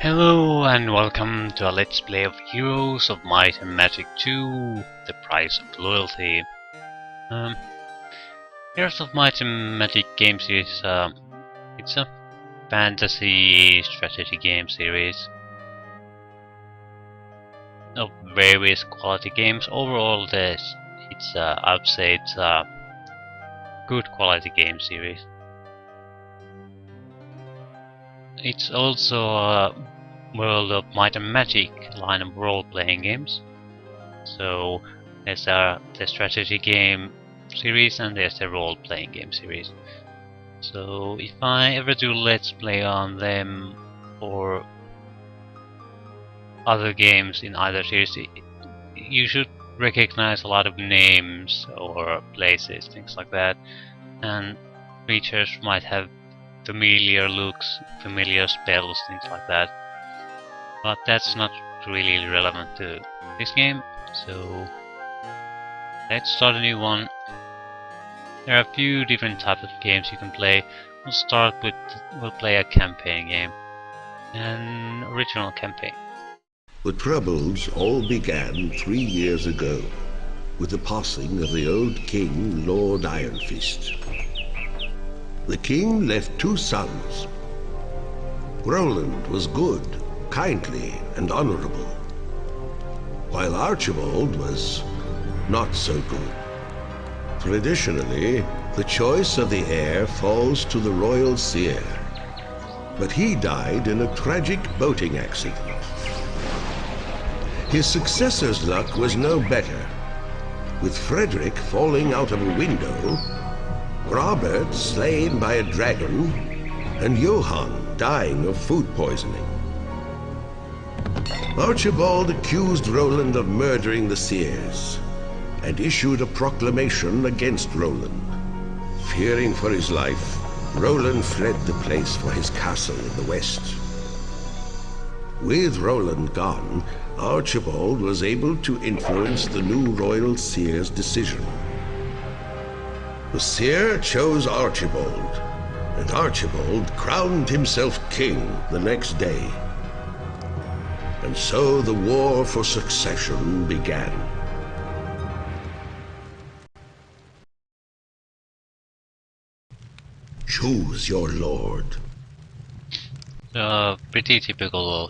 Hello and welcome to a Let's Play of Heroes of Might and Magic 2, The Price of Loyalty. Heroes of Might and Magic game series, it's a fantasy strategy game series of various quality games. Overall, I would say it's a good quality game series. It's also a World of Might and Magic line of role-playing games. So there's the strategy game series and there's the role-playing game series. So if I ever do Let's Play on them or other games in either series, you should recognize a lot of names or places, things like that, and creatures might have familiar looks, familiar spells, things like that. But that's not really relevant to this game, so let's start a new one. There are a few different types of games you can play. We'll play a campaign game, an original campaign. The troubles all began 3 years ago with the passing of the old king, Lord Ironfist. The king left 2 sons. Roland was good, kindly, and honorable, while Archibald was not so good. Traditionally, the choice of the heir falls to the royal seer, but he died in a tragic boating accident. His successor's luck was no better, with Frederick falling out of a window, Robert slain by a dragon, and Johann dying of food poisoning. Archibald accused Roland of murdering the seers and issued a proclamation against Roland. Fearing for his life, Roland fled the place for his castle in the west. With Roland gone, Archibald was able to influence the new royal seer's decision. The seer chose Archibald, and Archibald crowned himself king the next day. And so the war for succession began. Choose your lord. Pretty typical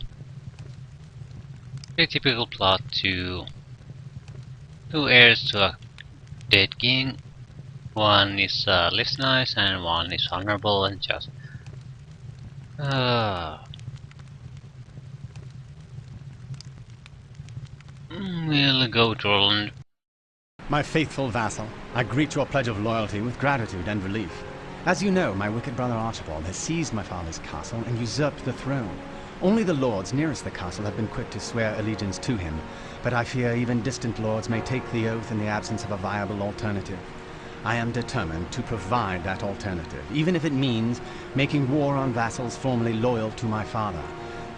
plot to 2 heirs to a dead king. One is less nice and one is honorable and just. We'll go to Roland. My faithful vassal, I greet your pledge of loyalty with gratitude and relief. As you know, my wicked brother Archibald has seized my father's castle and usurped the throne. Only the lords nearest the castle have been quick to swear allegiance to him, but I fear even distant lords may take the oath in the absence of a viable alternative. I am determined to provide that alternative, even if it means making war on vassals formerly loyal to my father.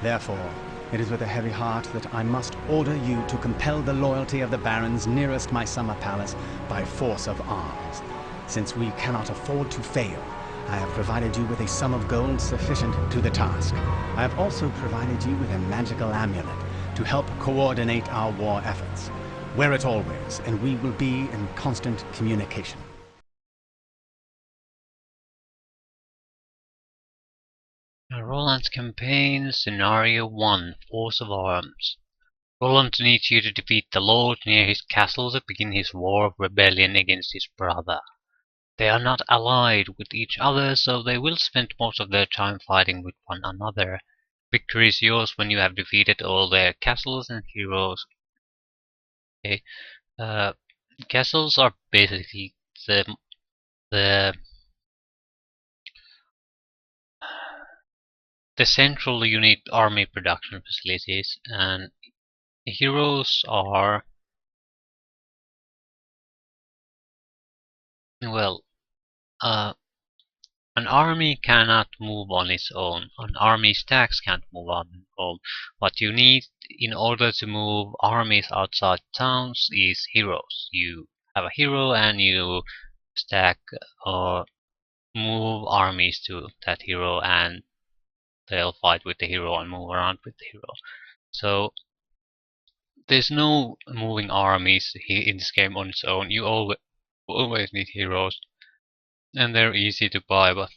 Therefore, it is with a heavy heart that I must order you to compel the loyalty of the barons nearest my summer palace by force of arms. Since we cannot afford to fail, I have provided you with a sum of gold sufficient to the task. I have also provided you with a magical amulet to help coordinate our war efforts. Wear it always, and we will be in constant communication. Roland's campaign, Scenario 1, Force of Arms. Roland needs you to defeat the Lord near his castle to begin his war of rebellion against his brother. They are not allied with each other, so they will spend most of their time fighting with one another. Victory is yours when you have defeated all their castles and heroes. Okay. Castles are basically the central unit army production facilities, and heroes are, well, an army cannot move on its own. An army stacks can't move on its own. What you need in order to move armies outside towns is heroes. You have a hero and you stack or move armies to that hero, and they'll fight with the hero and move around with the hero. So there's no moving armies in this game on its own. You always need heroes, and they're easy to buy, but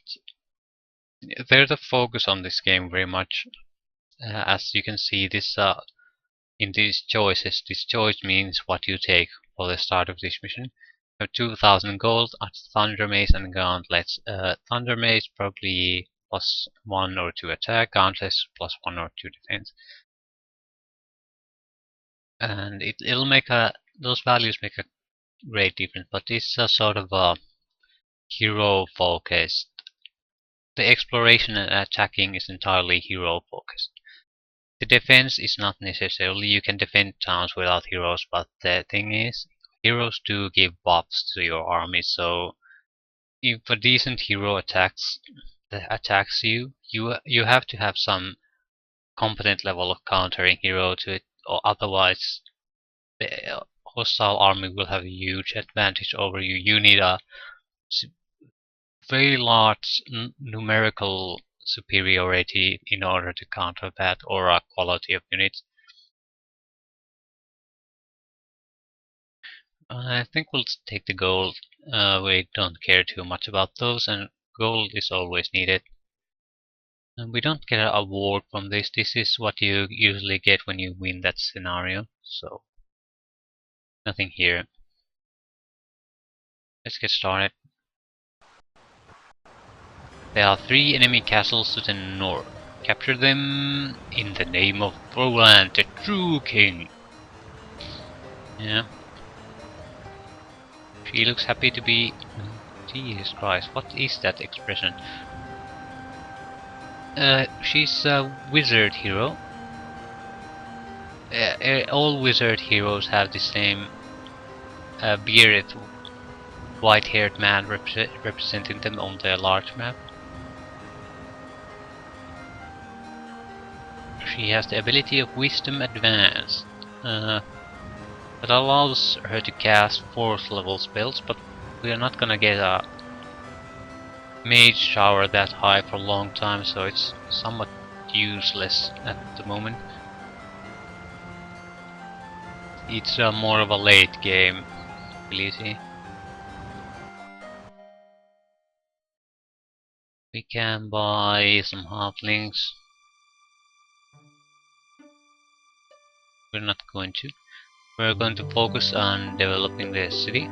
they're the focus on this game very much. As you can see, this in these choices, this choice means what you take for the start of this mission. You have 2000 gold at Thunder Mace and Gauntlets. Thunder Mace probably plus 1 or 2 attack, Gauntlets plus 1 or 2 defense. And it'll make those values make a great difference, but it's a sort of a hero focused. The exploration and attacking is entirely hero focused. The defense is not necessarily, you can defend towns without heroes, but the thing is, heroes do give buffs to your army, so if a decent hero attacks you, you have to have some competent level of countering hero to it, or otherwise the hostile army will have a huge advantage over you. You need a very large numerical superiority in order to counter that, or a quality of units. I think we'll take the gold. We don't care too much about those, and gold is always needed. And we don't get an award from this. This is what you usually get when you win that scenario, so nothing here. Let's get started. There are 3 enemy castles to the north. Capture them in the name of Roland, the true king. Yeah. She looks happy to be... Jesus Christ, what is that expression? She's a wizard hero. All wizard heroes have the same bearded, white-haired man representing them on their large map. She has the ability of Wisdom Advanced. That allows her to cast 4th level spells, but we are not gonna get a mage shower that high for a long time, so it's somewhat useless at the moment. It's more of a late game ability. We can buy some halflings. We're not going to. We're going to focus on developing the city.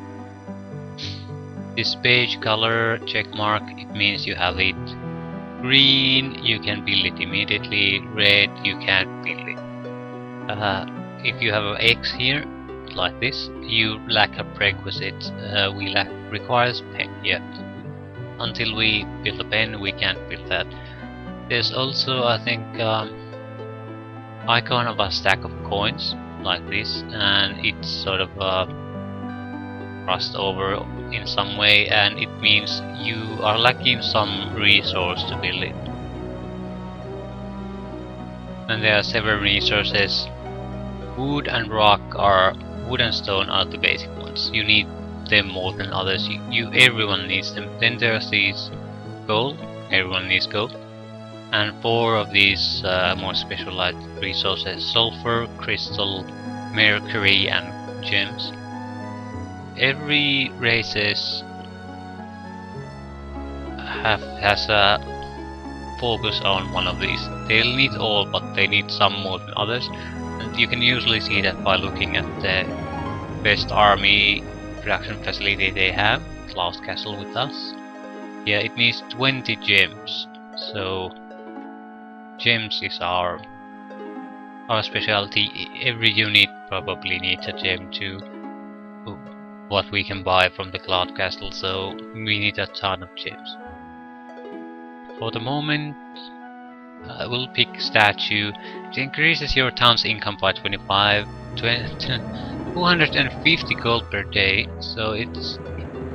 This page color check mark, it means you have it. Green, you can build it immediately. Red, you can't build it. If you have an X here, like this, you lack a prerequisite. We requires pen. Yeah. Until we build a pen, we can't build that. There's also, I think, icon of a stack of coins like this, and it's sort of crossed over in some way, and it means you are lacking some resource to build it. And there are several resources. Wood and stone are the basic ones. You need them more than others. Everyone needs them. Then there's these gold. Everyone needs gold. And 4 of these more specialized resources: sulfur, crystal, mercury, and gems. Every races has a focus on one of these. They'll need all, but they need some more than others. And you can usually see that by looking at the best army production facility they have, Cloud Castle with us. Yeah, it needs 20 gems. So gems is our specialty. Every unit probably needs a gem to what we can buy from the Cloud Castle, so we need a ton of gems. For the moment, I will pick statue. It increases your town's income by 250 gold per day, so it's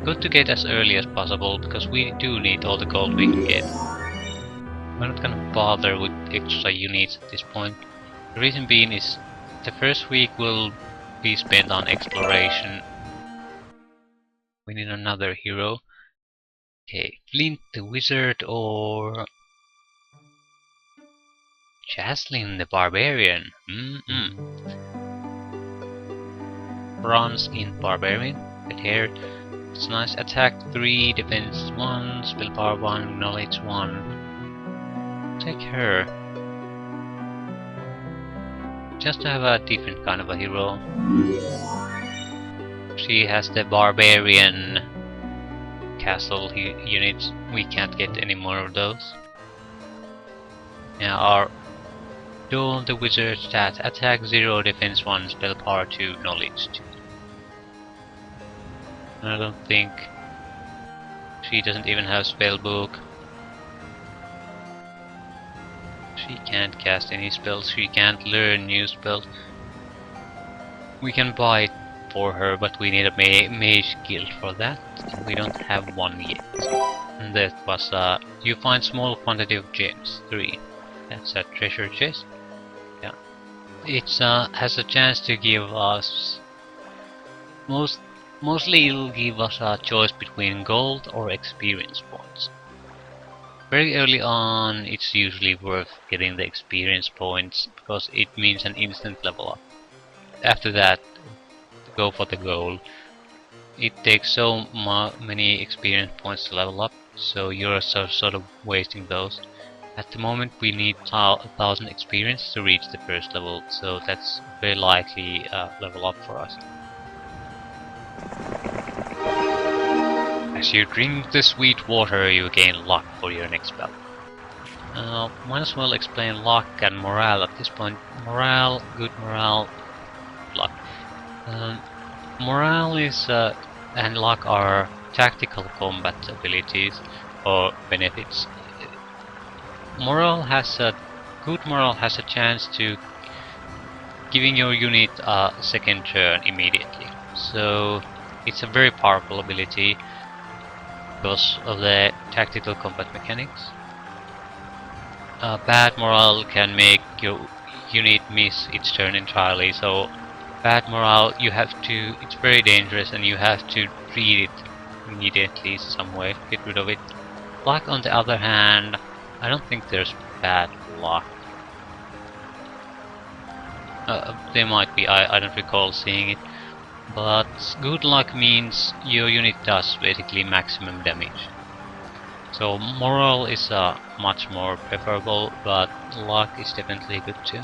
good to get as early as possible, because we do need all the gold we can get. We're not gonna bother with extra units at this point. The reason being is the first week will be spent on exploration. We need another hero. Okay, Flint the Wizard or Jaslyn the Barbarian. Bronze in Barbarian. Right here. It's nice. Attack 3, defense 1, spell power 1, knowledge 1. Take her. Just to have a different kind of a hero. She has the Barbarian castle units. We can't get any more of those. Now our Dawn the Wizard stat: attack 0, defense 1, spell power 2, knowledge 2. I don't think she doesn't even have spell book. She can't cast any spells, she can't learn new spells. We can buy it for her, but we need a mage guild for that. We don't have one yet. And that was you find small quantity of gems, 3. That's a treasure chest. Yeah. It has a chance to give us mostly it'll give us a choice between gold or experience points. Very early on it's usually worth getting the experience points because it means an instant level up. After that, go for the gold. It takes so many experience points to level up, so you're sort of wasting those. At the moment we need 1000 experience to reach the first level, so that's very likely level up for us. As you drink the sweet water, you gain luck for your next spell. Might as well explain luck and morale at this point. Morale, good morale, luck. Morale is and luck are tactical combat abilities or benefits. Good morale has a chance to giving your unit a second turn immediately. So it's a very powerful ability because of the tactical combat mechanics. Bad morale can make your unit miss its turn entirely, so bad morale it's very dangerous and you have to treat it immediately some way, get rid of it. Luck on the other hand, I don't think there's bad luck. There might be, I don't recall seeing it. But good luck means your unit does basically maximum damage. So morale is much more preferable, but luck is definitely good too.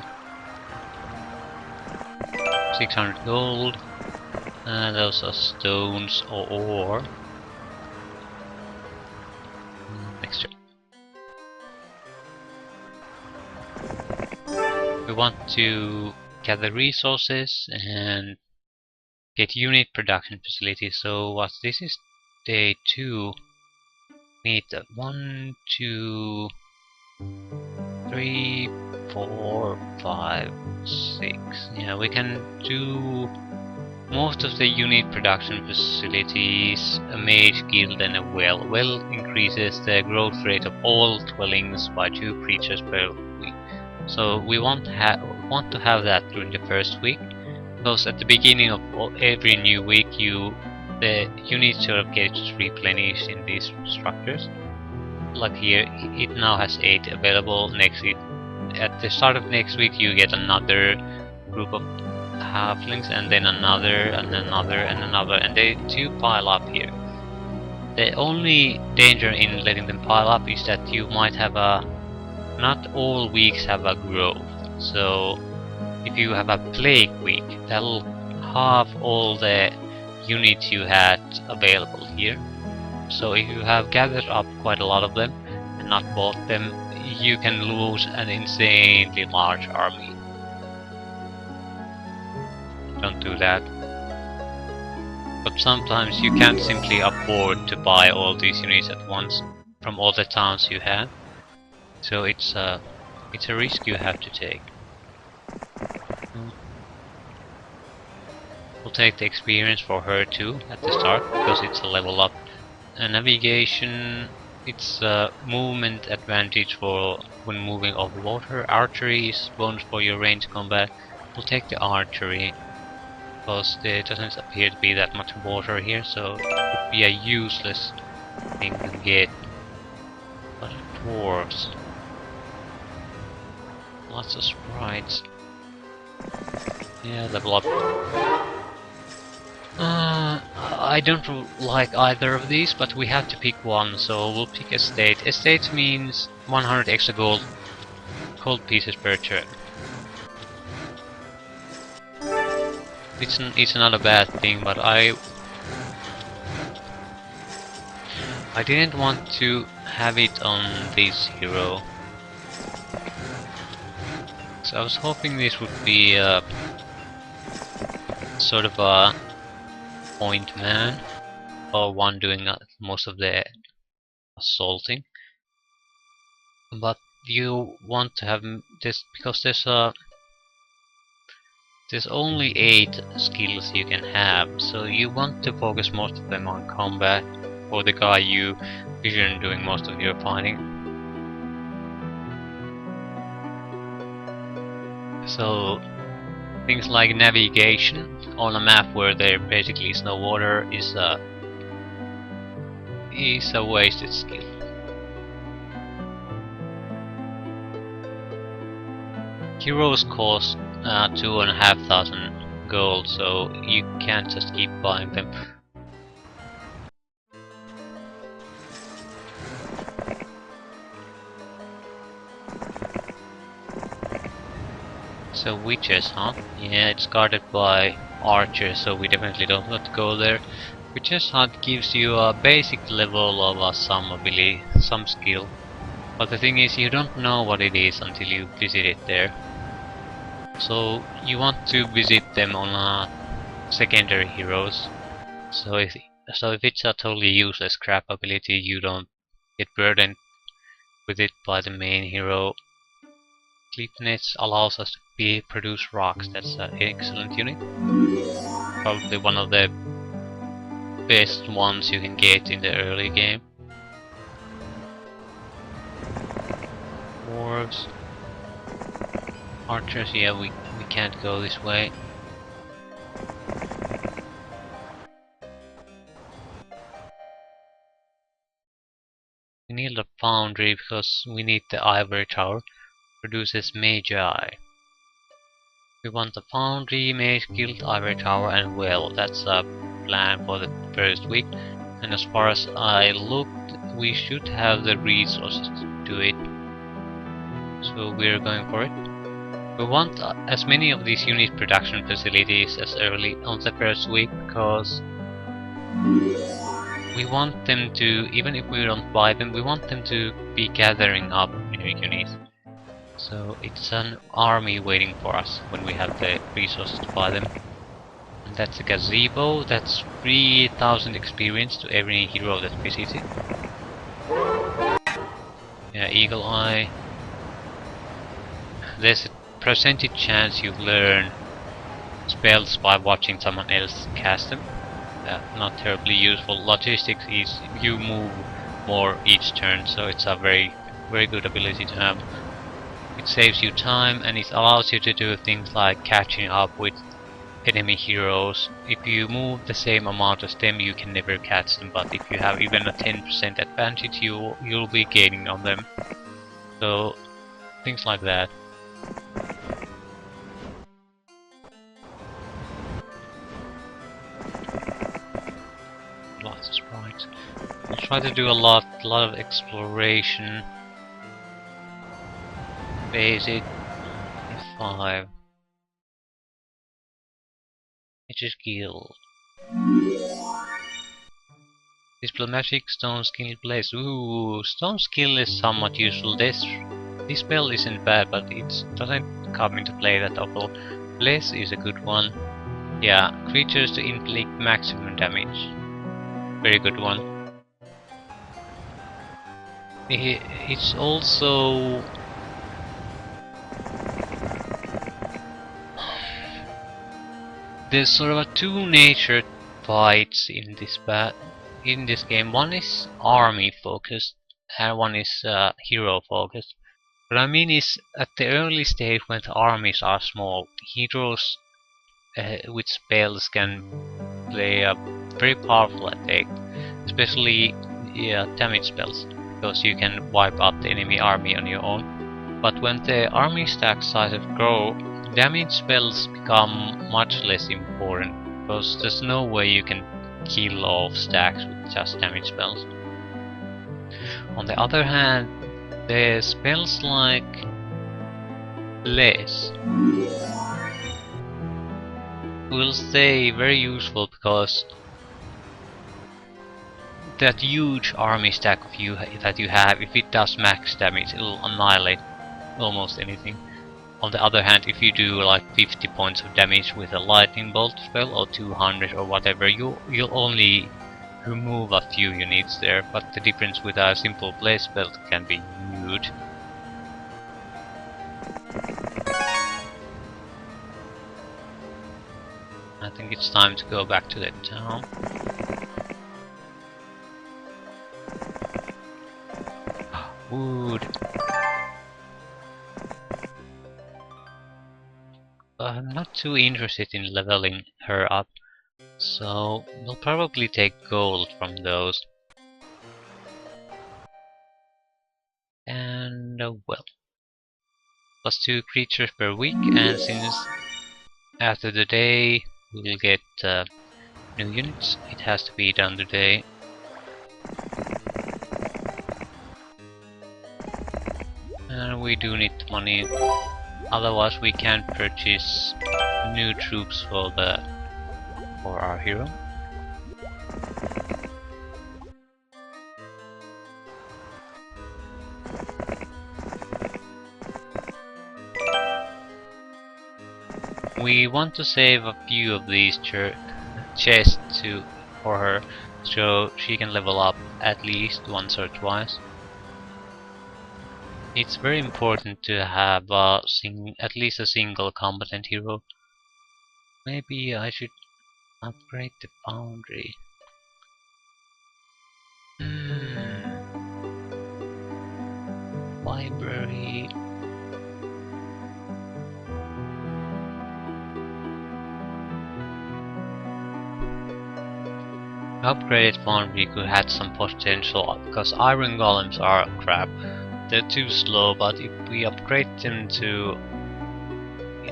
600 gold. Those are stones or ore. Next turn. We want to gather resources and get unit production facility. So what this is day 2. We need 1, 2, 3, 4, 5, 6. Yeah, we can do most of the unit production facilities, a mage guild and a well. Well increases the growth rate of all dwellings by 2 creatures per week. So we want to have that during the first week, because at the beginning of every new week the unit sort of gets replenished in these structures. Like here, it now has 8 available. At the start of next week you get another group of halflings, and then another, and another, and another, and they do pile up here. The only danger in letting them pile up is that you might have not all weeks have a growth. So if you have a plague week, that'll halve all the units you had available here. So if you have gathered up quite a lot of them and not bought them, you can lose an insanely large army. Don't do that. But sometimes you can't simply afford to buy all these units at once from all the towns you have. So it's a risk you have to take. We'll take the experience for her too at the start, because it's a level up. Navigation, it's a movement advantage for when moving over water. Archery is bonus for your range combat. We'll take the archery, because there doesn't appear to be that much water here, so it would be a useless thing to get. But dwarves. Lots of sprites. Yeah, level up. I don't like either of these, but we have to pick one, so we'll pick estate. Estate means 100 extra gold pieces per turn. It's not a bad thing, but I didn't want to have it on this hero. So I was hoping this would be a sort of a point man, or one doing most of the assaulting. But you want to have this because there's only 8 skills you can have, so you want to focus most of them on combat, or the guy you vision doing most of your fighting. So things like navigation on a map where there basically is no water is a wasted skill. Heroes cost 2,500 gold, so you can't just keep buying them. So witches, huh? Yeah, it's guarded by archers, so we definitely don't want to go there. Witches Hut gives you a basic level of some ability, some skill. But the thing is, you don't know what it is until you visit it there. So you want to visit them on secondary heroes. So if it's a totally useless crap ability, you don't get burdened with it by the main hero. Sleepness allows us to produce rocks. That's an excellent unit. Probably one of the best ones you can get in the early game. Dwarves. Archers, yeah, we can't go this way. We need a foundry because we need the ivory tower. Produces magi. We want the foundry, mage guild, ivory tower, and well, that's a plan for the first week. And as far as I looked, we should have the resources to do it. So we're going for it. We want as many of these unit production facilities as early on the first week, because we want them to, even if we don't buy them, we want them to be gathering up new units. So it's an army waiting for us when we have the resources to buy them. And that's a gazebo, that's 3,000 experience to every hero that visits it. Yeah, Eagle Eye. There's a percentage chance you learn spells by watching someone else cast them. Not terribly useful. Logistics is you move more each turn, so it's a very good ability to have. It saves you time and it allows you to do things like catching up with enemy heroes. If you move the same amount as them, you can never catch them, but if you have even a 10% advantage, you'll be gaining on them. So things like that. Lots of sprites. I'll try to do a lot of exploration. Basic 5. Mage's Guild. Diplomatic Stone Skill Blaze. Ooh, Stone Skill is somewhat useful. This spell isn't bad, but it doesn't come into play that often. Blaze is a good one. Yeah, creatures to inflict maximum damage. Very good one. It's also there's sort of a two-natured fights in this game. One is army focused and one is hero focused. What I mean is, at the early stage when the armies are small, heroes with spells can play a very powerful effect, especially damage spells, because you can wipe out the enemy army on your own. But when the army stack sizes grow, damage spells become much less important, because there's no way you can kill off stacks with just damage spells. On the other hand, the spells like Blaze will stay very useful, because that huge army stack of that you have, if it does max damage, it'll annihilate almost anything. On the other hand, if you do like 50 points of damage with a lightning bolt spell or 200 or whatever, you'll only remove a few units there, but the difference with a simple blaze spell can be huge. I think it's time to go back to the town. Wood. I'm not too interested in leveling her up, so we'll probably take gold from those. And well, +2 creatures per week, and since after the day we'll get new units, it has to be done today. And we do need money, otherwise we can't purchase new troops for our hero. We want to save a few of these chests for her, so she can level up at least once or twice. It's very important to have at least a single competent hero. Maybe I should upgrade the foundry. Library. Upgraded foundry could have some potential, because iron golems are crap. They're too slow, but if we upgrade them to,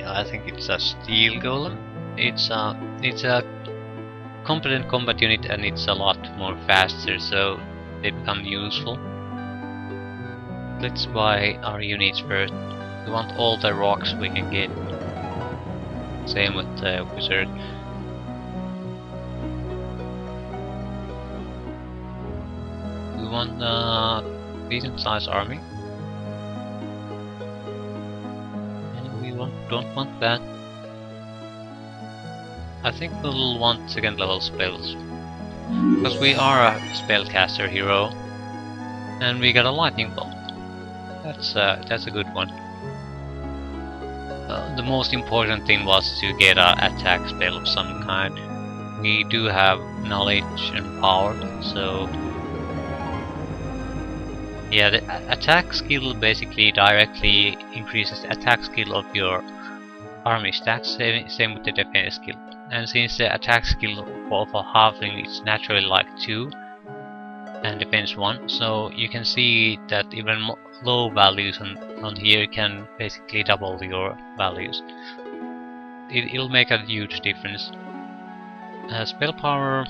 I think it's a steel golem. It's a competent combat unit, and it's a lot more faster, so they become useful. Let's buy our units first. We want all the rocks we can get. Same with the wizard. We want a decent sized army. And we don't want that. I think we'll want second level spells, because we are a spellcaster hero, and we got a lightning bolt. That's a good one. The most important thing was to get an attack spell of some kind. We do have knowledge and power, so yeah, the attack skill basically directly increases the attack skill of your army stats, same with the defense skill. And since the attack skill of a halfling is naturally like 2 and defense 1, so you can see that even low values on here can basically double your values. It'll make a huge difference. Spell power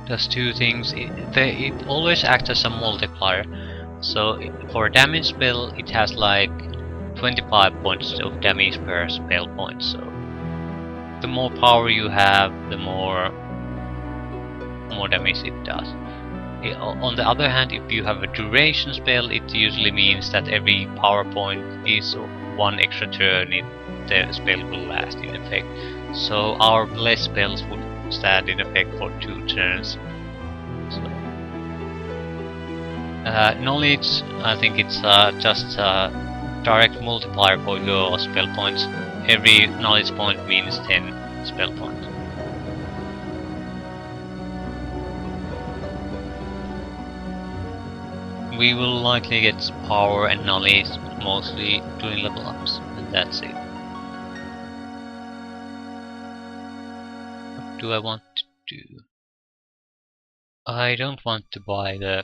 does 2 things. It always acts as a multiplier. So for a damage spell, it has like 25 points of damage per spell point. So the more power you have, the more damage it does. On the other hand, if you have a duration spell, it usually means that every power point is 1 extra turn the spell will last in effect. So our bless spells would stand in effect for 2 turns. So, knowledge, I think it's just a direct multiplier for your spell points. Every knowledge point means 10 spell points. We will likely get power and knowledge, mostly doing level ups, and that's it. What do I want to do? I don't want to buy the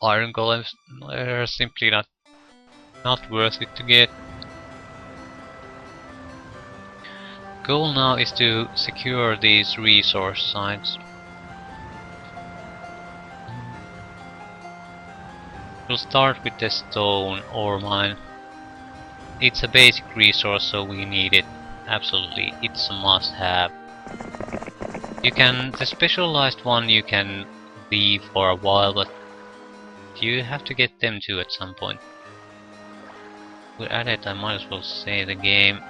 iron golems, they're simply not not worth it to get. Goal now is to secure these resource sites. We'll start with the stone ore mine. It's a basic resource, so we need it. Absolutely, it's a must-have. The specialized one you can leave for a while, but you have to get them too at some point. We're at it, I might as well save the game.